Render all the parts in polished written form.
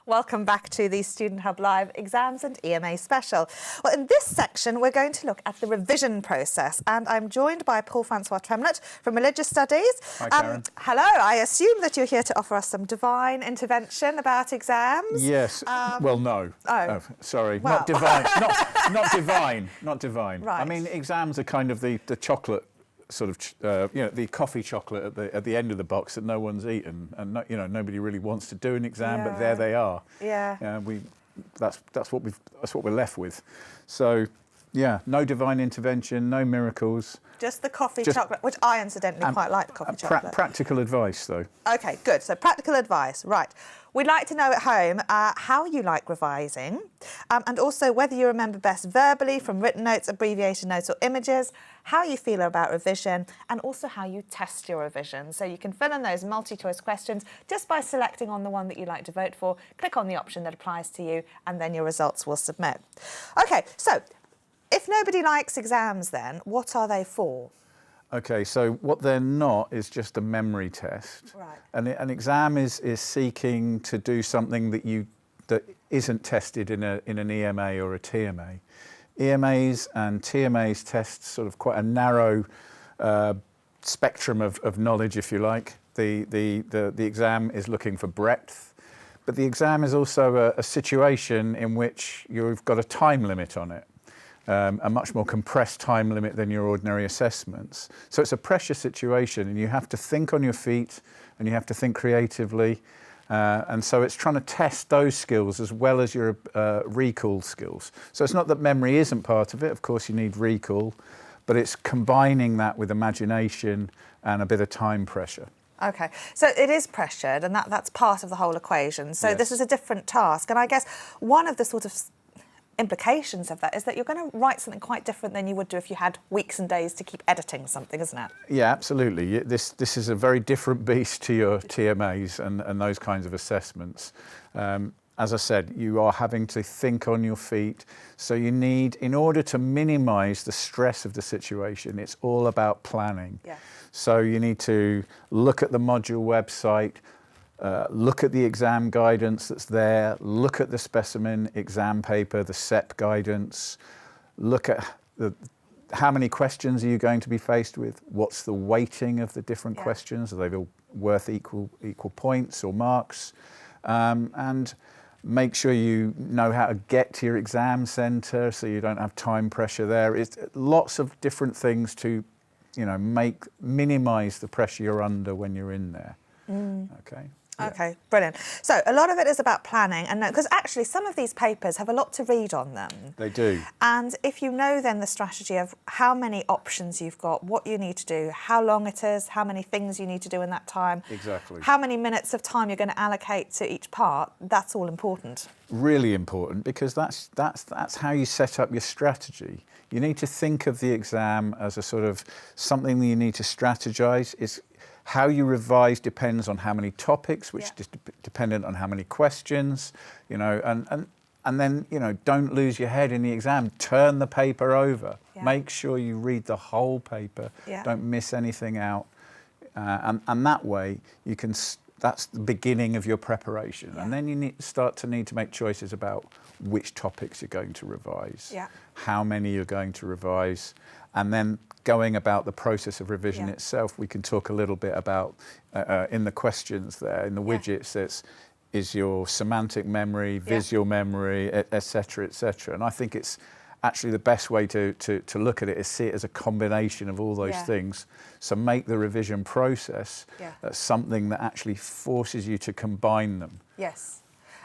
Welcome back to the Student Hub Live Exams and EMA Special. Well, in this section, we're going to look at the revision process, and I'm joined by Paul-Francois Tremlett from Religious Studies. Hi, Karen. Hello. I assume that you're here to offer us some divine intervention about exams. Yes. Well, no. Oh. Sorry. Well. Not divine. not divine. Not divine. Right. I mean, exams are kind of the chocolate sort of, the coffee chocolate at the end of the box that no one's eaten, and nobody really wants to do an exam, but there they are. Yeah. That's what we're left with. So, yeah, no divine intervention, no miracles. Just the coffee chocolate, which I incidentally quite like the coffee chocolate. Practical advice, though. OK, good. So practical advice, right. We'd like to know at home how you like revising, and also whether you remember best verbally from written notes, abbreviated notes or images, how you feel about revision, and also how you test your revision. So you can fill in those multi-choice questions just by selecting on the one that you'd like to vote for, click on the option that applies to you, and then your results will submit. OK, so if nobody likes exams then, what are they for? Okay, so what they're not is just a memory test. Right. And an exam is seeking to do something that isn't tested in an EMA or a TMA. EMAs and TMAs test sort of quite a narrow spectrum of knowledge, if you like. The exam is looking for breadth, but the exam is also a situation in which you've got a time limit on it. A much more compressed time limit than your ordinary assessments. So it's a pressure situation, and you have to think on your feet and you have to think creatively. And so it's trying to test those skills as well as your recall skills. So it's not that memory isn't part of it. Of course, you need recall, but it's combining that with imagination and a bit of time pressure. OK, so it is pressured, and that's part of the whole equation. So Yes. This is a different task. And I guess one of the sort of implications of that is that you're going to write something quite different than you would do if you had weeks and days to keep editing something, isn't it? Yeah, absolutely. This is a very different beast to your TMAs and those kinds of assessments. As I said, you are having to think on your feet. So you need, in order to minimise the stress of the situation, it's all about planning. Yeah. So you need to look at the module website, look at the exam guidance that's there, look at the specimen exam paper, the SEP guidance, look at how many questions are you going to be faced with, what's the weighting of the different questions, are they all worth equal points or marks, and make sure you know how to get to your exam centre so you don't have time pressure there. It's lots of different things to minimise the pressure you're under when you're in there. Okay. Yeah. OK, brilliant. So a lot of it is about planning, and because actually some of these papers have a lot to read on them. They do. And if you know then the strategy of how many options you've got, what you need to do, how long it is, how many things you need to do in that time, Exactly. how many minutes of time you're going to allocate to each part, that's all important. Really important, because that's how you set up your strategy. You need to think of the exam as a sort of something that you need to strategise. How you revise depends on how many topics, which is dependent on how many questions, and then, don't lose your head in the exam. Turn the paper over. Yeah. Make sure you read the whole paper. Yeah. Don't miss anything out. And that way, that's the beginning of your preparation. Yeah. And then you need to make choices about which topics you're going to revise, how many you're going to revise, and then going about the process of revision itself. We can talk a little bit about, in the questions there, in the widgets, is your semantic memory, visual memory, et cetera, et cetera. And I think it's actually the best way to look at it is see it as a combination of all those things. So make the revision process something that actually forces you to combine them. Yes.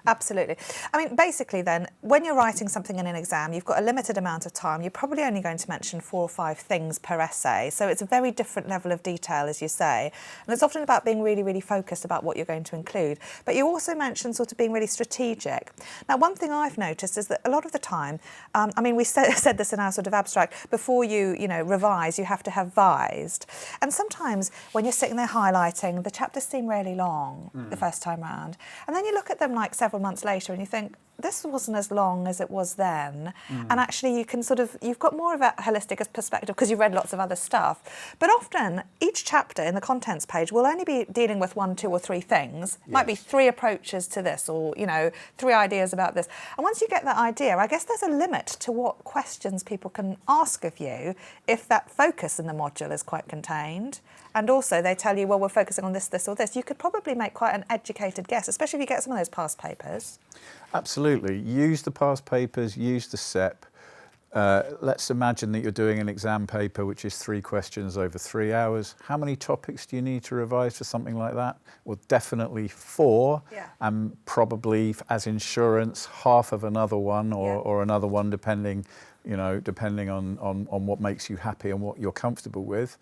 Absolutely. I mean, basically then, when you're writing something in an exam, you've got a limited amount of time. You're probably only going to mention 4 or 5 things per essay. So it's a very different level of detail, as you say. And it's often about being really, really focused about what you're going to include. But you also mentioned sort of being really strategic. Now, one thing I've noticed is that a lot of the time, we said this in our sort of abstract, before you revise, you have to have vised. And sometimes when you're sitting there highlighting, the chapters seem really long the first time round. And then you look at them like several months later and you think, this wasn't as long as it was then. And actually you can sort of, you've got more of a holistic perspective because you've read lots of other stuff. But often each chapter in the contents page will only be dealing with 1, 2 or 3 things. Yes. Might be 3 approaches to this, or, you know, 3 ideas about this. And once you get that idea, I guess there's a limit to what questions people can ask of you if that focus in the module is quite contained. And also they tell you, well, we're focusing on this, this or this. You could probably make quite an educated guess, especially if you get some of those past papers. Absolutely. Use the past papers, use the SEP. Let's imagine that you're doing an exam paper which is 3 questions over 3 hours. How many topics do you need to revise for something like that? Well, definitely 4, and probably as insurance, half of another one, or another one, depending on what makes you happy and what you're comfortable with.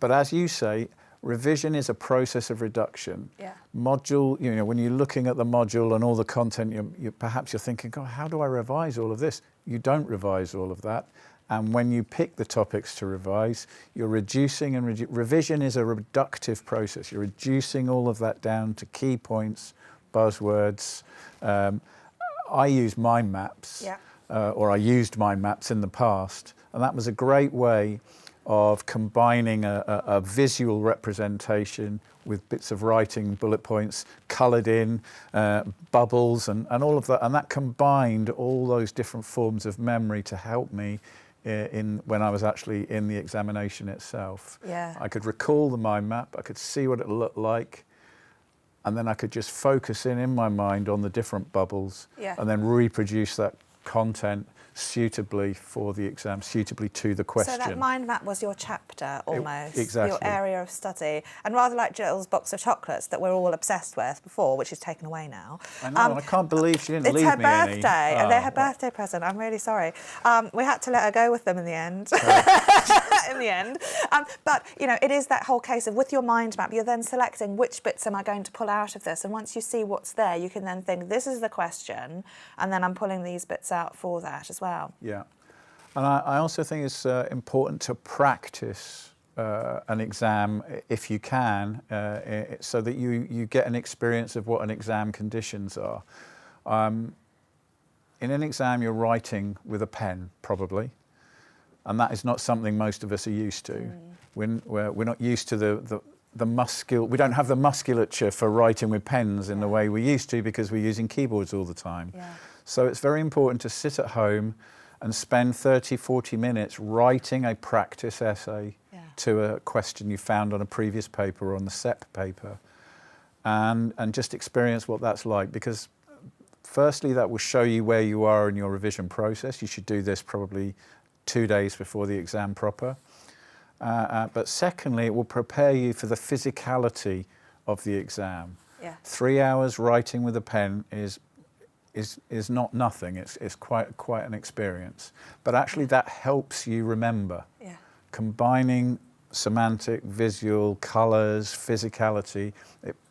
But as you say, revision is a process of reduction. Module, you know, when you're looking at the module and all the content, perhaps you're thinking, God, how do I revise all of this? You don't revise all of that. And when you pick the topics to revise, you're reducing and revision is a reductive process. You're reducing all of that down to key points, buzzwords. I use mind maps, or I used mind maps in the past, and that was a great way of combining a visual representation with bits of writing, bullet points, coloured in, bubbles and all of that. And that combined all those different forms of memory to help me when I was actually in the examination itself. I could recall the mind map, I could see what it looked like, and then I could just focus in my mind on the different bubbles and then reproduce that content suitably for the exam, suitably to the question. So that mind map was your chapter almost, exactly. Your area of study. And rather like Jill's box of chocolates that we're all obsessed with before, which is taken away now. I know, and I can't believe she didn't leave me any. It's her birthday, and they're her birthday present. I'm really sorry. We had to let her go with them in the end. But, you know, it is that whole case of with your mind map, you're then selecting which bits am I going to pull out of this. And once you see what's there, you can then think, this is the question, and then I'm pulling these bits out for that as well. Yeah, and I also think it's important to practice an exam if you can, so that you get an experience of what an exam conditions are. In an exam, you're writing with a pen, probably, and that is not something most of us are used to. We're not used to we don't have the musculature for writing with pens in the way we used to because we're using keyboards all the time. So it's very important to sit at home and spend 30, 40 minutes writing a practice essay to a question you found on a previous paper or on the SEP paper, and just experience what that's like, because firstly that will show you where you are in your revision process. You should do this probably 2 days before the exam proper. But secondly, it will prepare you for the physicality of the exam. 3 hours writing with a pen is not nothing. It's quite an experience. But actually that helps you remember. Combining semantic, visual, colours, physicality,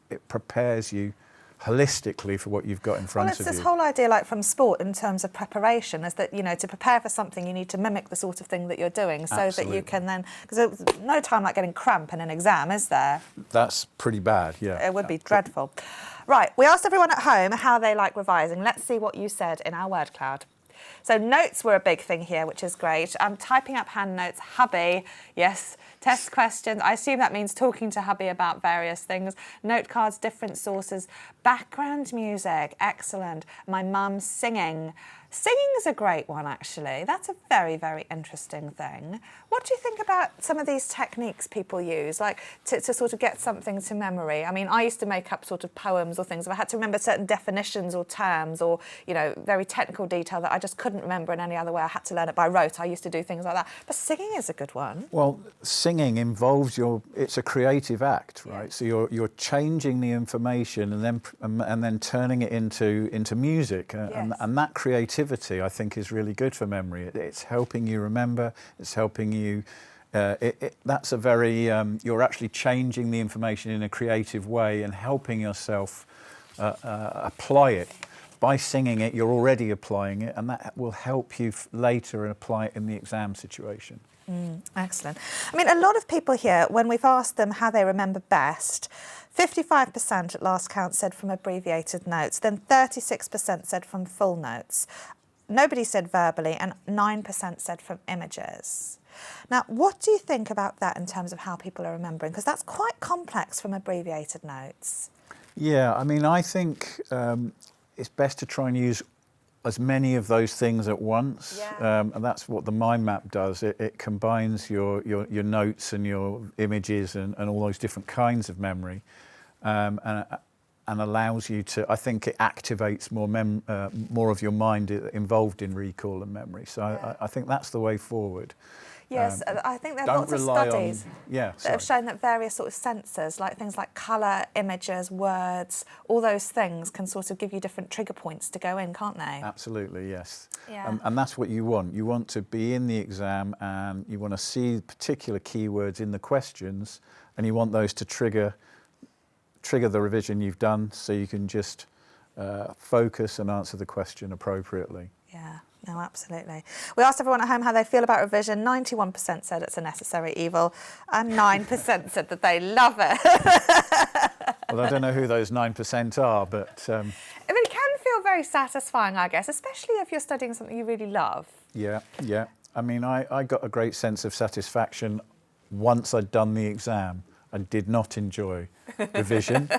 it prepares you holistically for what you've got in front of you. Well, it's this whole idea, like from sport, in terms of preparation, is that, you know, to prepare for something, you need to mimic the sort of thing that you're doing, so that you can then, because there's no time like getting cramp in an exam, is there? That's pretty bad, yeah. It would be dreadful. Right, we asked everyone at home how they like revising. Let's see what you said in our word cloud. So notes were a big thing here, which is great. Typing up hand notes, hubby, yes. Test questions, I assume that means talking to hubby about various things. Note cards, different sources. Background music, excellent. My mum singing. Singing is a great one, actually. That's a very, very interesting thing. What do you think about some of these techniques people use, like to sort of get something to memory? I mean, I used to make up sort of poems or things. If I had to remember certain definitions or terms or, you know, very technical detail that I just couldn't remember in any other way, I had to learn it by rote. I used to do things like that. But singing is a good one. Well, singing involves it's a creative act, right? So you're changing the information and then turning it into music, and that creativity, I think, is really good for memory. It's helping you remember. It's helping you. That's a very. You're actually changing the information in a creative way and helping yourself apply it. By singing it, you're already applying it, and that will help you later apply it in the exam situation. Excellent. I mean, a lot of people here, when we've asked them how they remember best, 55% at last count said from abbreviated notes, then 36% said from full notes. Nobody said verbally, and 9% said from images. Now, what do you think about that in terms of how people are remembering? Because that's quite complex from abbreviated notes. Yeah, I mean, I think it's best to try and use as many of those things at once, and that's what the mind map does. It combines your notes and your images and all those different kinds of memory, and allows you to. I think it activates more of your mind involved in recall and memory. So I think that's the way forward. Yes, I think there are lots of studies that have shown that various sort of sensors, like things like colour, images, words, all those things can sort of give you different trigger points to go in, can't they? Absolutely, yes. Yeah. And that's what you want. You want to be in the exam and you want to see particular keywords in the questions, and you want those to trigger the revision you've done, so you can just focus and answer the question appropriately. Yeah. No, absolutely. We asked everyone at home how they feel about revision. 91% said it's a necessary evil, and 9% said that they love it. Well, I don't know who those 9% are, but... I mean, it can feel very satisfying, I guess, especially if you're studying something you really love. Yeah. I mean, I got a great sense of satisfaction once I'd done the exam. I did not enjoy revision.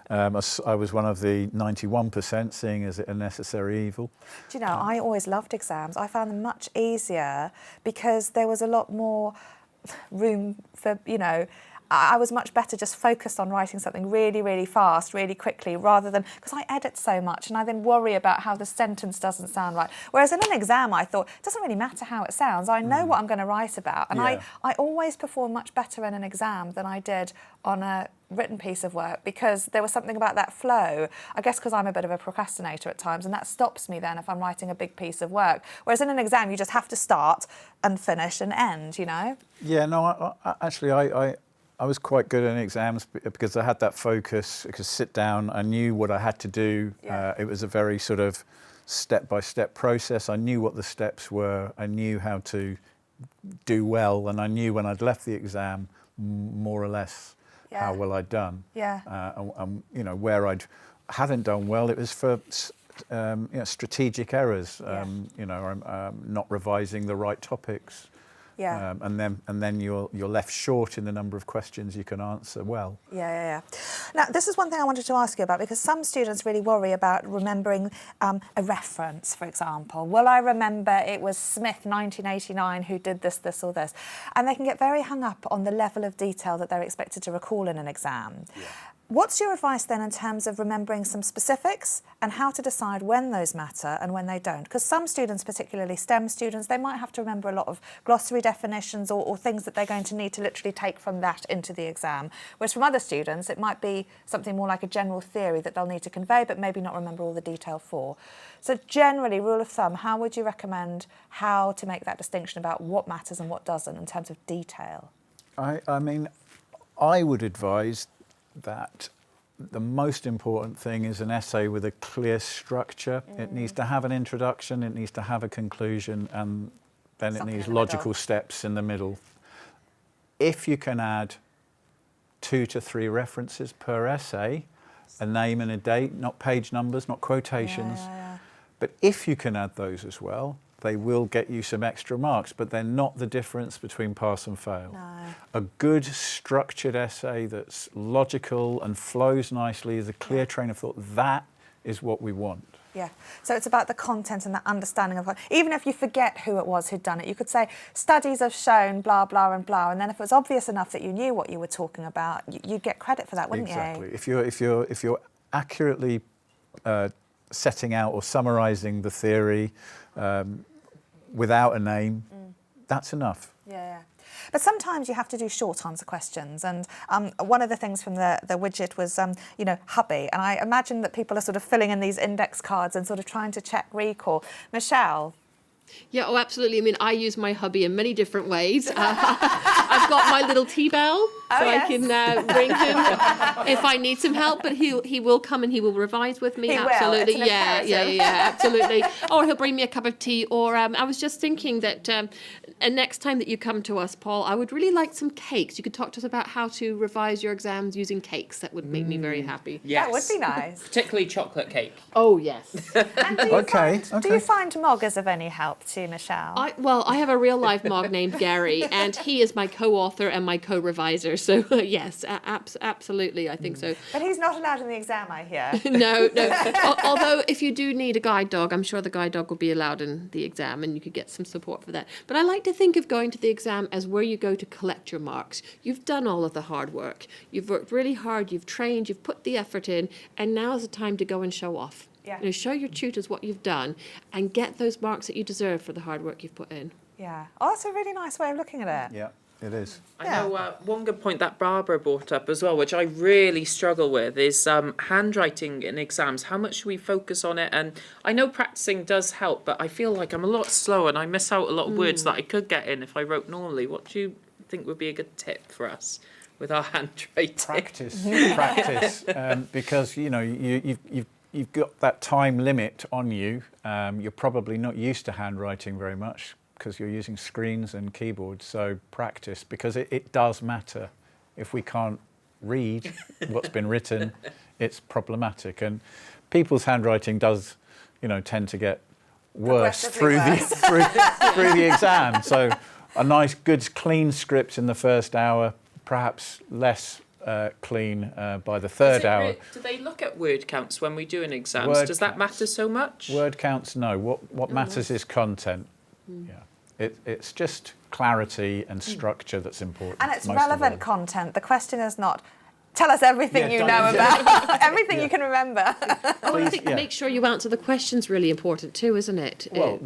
I was one of the 91%, seeing as a necessary evil. Do you know, I always loved exams. I found them much easier because there was a lot more room for, you know, I was much better just focused on writing something really, really fast, really quickly, rather than, because I edit so much and I then worry about how the sentence doesn't sound right. Whereas in an exam, I thought, it doesn't really matter how it sounds. I know what I'm going to write about. And I always perform much better in an exam than I did on a written piece of work, because there was something about that flow. I guess because I'm a bit of a procrastinator at times, and that stops me then if I'm writing a big piece of work. Whereas in an exam, you just have to start and finish and end, you know? Yeah, no, I was quite good in exams because I had that focus. I could sit down. I knew what I had to do. Yeah. It was a very sort of step-by-step process. I knew what the steps were. I knew how to do well, and I knew when I'd left the exam more or less how well I'd done. Yeah. And you know, where hadn't done well, it was for you know, strategic errors. You know, not revising the right topics. Yeah. And then you're left short in the number of questions you can answer well. Yeah. Now, this is one thing I wanted to ask you about, because some students really worry about remembering a reference, for example. Will I remember it was Smith 1989 who did this, this or this? And they can get very hung up on the level of detail that they're expected to recall in an exam. Yeah. What's your advice then in terms of remembering some specifics and how to decide when those matter and when they don't? Because some students, particularly STEM students, they might have to remember a lot of glossary definitions or things that they're going to need to literally take from that into the exam. Whereas from other students, it might be something more like a general theory that they'll need to convey, but maybe not remember all the detail for. So generally, rule of thumb, how would you recommend how to make that distinction about what matters and what doesn't in terms of detail? I mean, I would advise that the most important thing is an essay with a clear structure. It needs to have an introduction, it needs to have a conclusion, and then something it needs logical steps in the middle. If you can add 2 to 3 references per essay, a name and a date, not page numbers, not quotations, but if you can add those as well, they will get you some extra marks, but they're not the difference between pass and fail. No. A good structured essay that's logical and flows nicely, is a clear train of thought, that is what we want. Yeah, so it's about the content and the understanding of, even if you forget who it was who'd done it, you could say, studies have shown blah, blah, and blah, and then if it was obvious enough that you knew what you were talking about, you'd get credit for that, wouldn't you? Exactly. If you're accurately setting out or summarising the theory without a name, that's enough. Yeah. But sometimes you have to do short answer questions, and one of the things from the widget was, you know, hubby, and I imagine that people are sort of filling in these index cards and sort of trying to check recall. Michelle? Yeah, oh, absolutely. I mean, I use my hubby in many different ways. I've I've got my little tea bell, so yes. I can ring him if I need some help. But he will come and he will revise with me. He will. Absolutely, It's an imperative. absolutely. Or he'll bring me a cup of tea. Or I was just thinking that next time that you come to us, Paul, I would really like some cakes. You could talk to us about how to revise your exams using cakes. That would make me very happy. Yes. That would be nice. Particularly chocolate cake. Oh yes. And do you find Mog is of any help to Michelle? I have a real life Mog named Gary, and he is my co-author and my co-reviser. So yes, absolutely, I think so. But he's not allowed in the exam, I hear. No. Although if you do need a guide dog, I'm sure the guide dog will be allowed in the exam, and you could get some support for that. But I like to think of going to the exam as where you go to collect your marks. You've done all of the hard work. You've worked really hard. You've trained. You've put the effort in, and now is the time to go and show off. Yeah. Show your tutors what you've done, and get those marks that you deserve for the hard work you've put in. Yeah. Oh, that's a really nice way of looking at it. Yeah, it is. I know one good point that Barbara brought up as well, which I really struggle with, is handwriting in exams. How much should we focus on it? And I know practicing does help, but I feel like I'm a lot slow and I miss out a lot of words that I could get in if I wrote normally. What do you think would be a good tip for us with our handwriting? Practice, because you've got that time limit on you. You're probably not used to handwriting very much because you're using screens and keyboards. So practice, because it does matter. If we can't read what's been written, it's problematic. And people's handwriting does, tend to get worse through the exam. So a nice, good, clean script in the first hour, perhaps less clean by the third hour. Do they look at word counts when we do an exam? Does that matter so much? Word counts, no. What matters is content. Yeah, it's just clarity and structure that's important. And it's relevant content. The question is not, tell us everything you know about, everything you can remember. I think make sure you answer the question's really important too, isn't it? Well,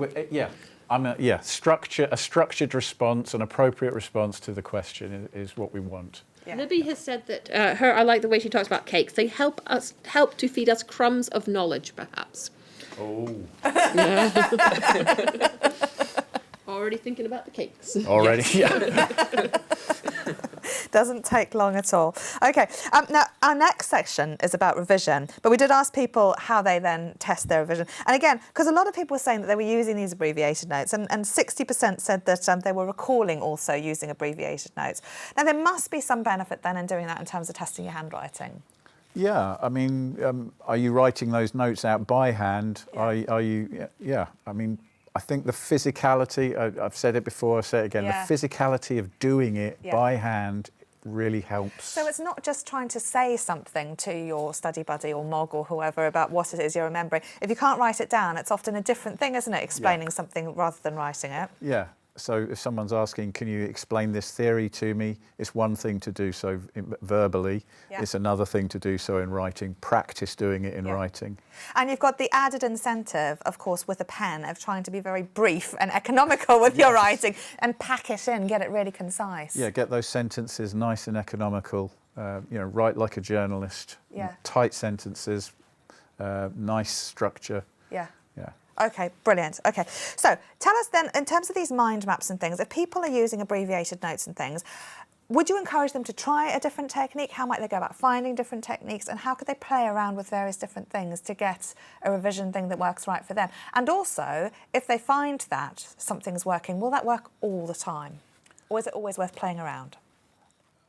a structured response, an appropriate response to the question is what we want. Yeah. Libby has said that I like the way she talks about cakes. They help to feed us crumbs of knowledge, perhaps. Oh. Already thinking about the cakes. Already, yeah. Doesn't take long at all. Okay, now our next section is about revision, but we did ask people how they then test their revision. And again, because a lot of people were saying that they were using these abbreviated notes, and 60% said that they were recalling also using abbreviated notes. Now, there must be some benefit then in doing that in terms of testing your handwriting. Yeah, I mean, are you writing those notes out by hand? Yeah. Are you? Yeah, I mean, I think the physicality, I've said it before, I'll say it again, Yeah. the physicality of doing it by hand really helps. So it's not just trying to say something to your study buddy or Mog or whoever about what it is you're remembering. If you can't write it down, it's often a different thing, isn't it, explaining something rather than writing it? Yeah. So if someone's asking, can you explain this theory to me? It's one thing to do so verbally. Yeah. It's another thing to do so in writing. Practice doing it in writing. And you've got the added incentive, of course, with a pen of trying to be very brief and economical with your writing and pack it in, get it really concise. Yeah, get those sentences nice and economical. Write like a journalist. Yeah. Tight sentences, nice structure. Yeah. Yeah. Okay, brilliant. Okay, so tell us then, in terms of these mind maps and things, if people are using abbreviated notes and things, would you encourage them to try a different technique? How might they go about finding different techniques, and how could they play around with various different things to get a revision thing that works right for them? And also, if they find that something's working, will that work all the time? Or is it always worth playing around?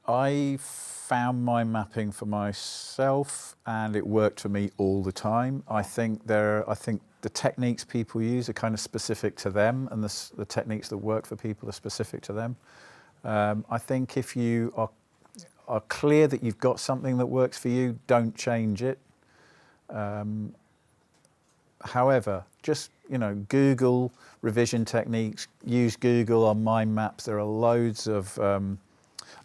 I found my mapping for myself and it worked for me all the time. I think the techniques people use are kind of specific to them, and the techniques that work for people are specific to them. I think if you are clear that you've got something that works for you, don't change it. However, just Google revision techniques, use Google on mind maps. There are loads of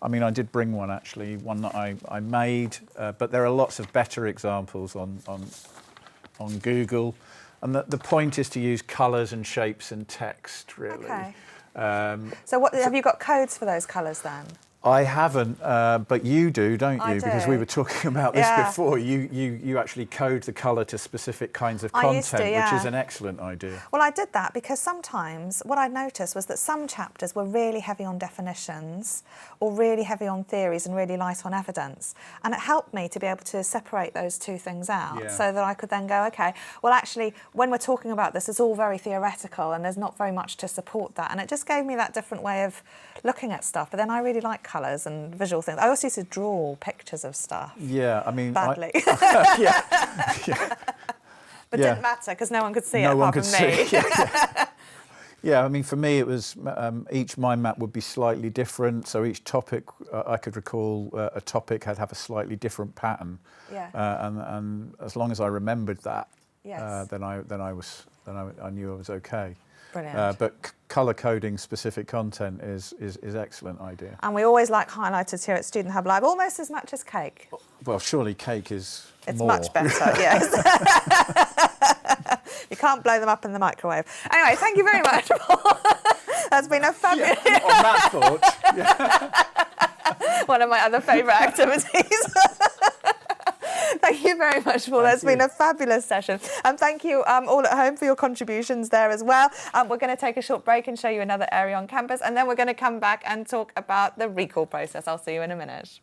I did bring one actually, one that I made, but there are lots of better examples on Google. And the point is to use colours and shapes and text, really. Okay. So what have you got codes for those colours then? I haven't, but you do, don't you? I Because we do. were talking about this Yeah. before. You actually code the colour to specific kinds of I content, used to, which yeah. is an excellent idea. Well, I did that because sometimes what I noticed was that some chapters were really heavy on definitions or really heavy on theories and really light on evidence. And it helped me to be able to separate those two things out Yeah. so that I could then go, okay, well, actually, when we're talking about this, it's all very theoretical and there's not very much to support that. And it just gave me that different way of looking at stuff. But then I really like colours and visual things. I also used to draw pictures of stuff Yeah, I mean, badly. yeah, But Yeah. didn't matter because no one could see it no one apart could from me. see. Yeah. Yeah, I mean, for me, it was each mind map would be slightly different. So each topic, I could recall a topic had have a slightly different pattern. Yeah. And as long as I remembered that, Yes. then I knew I was okay. Brilliant. But colour coding specific content is excellent idea. And we always like highlighters here at Student Hub Live, almost as much as cake. Well, surely cake is It's more. much better, yes. You can't blow them up in the microwave. Anyway, thank you very much, Paul. That's been a fabulous, On that thought, one of my other favourite activities. Thank you very much, Paul. That's been a fabulous session. And thank you all at home for your contributions there as well. We're going to take a short break and show you another area on campus, and then we're going to come back and talk about the recall process. I'll see you in a minute.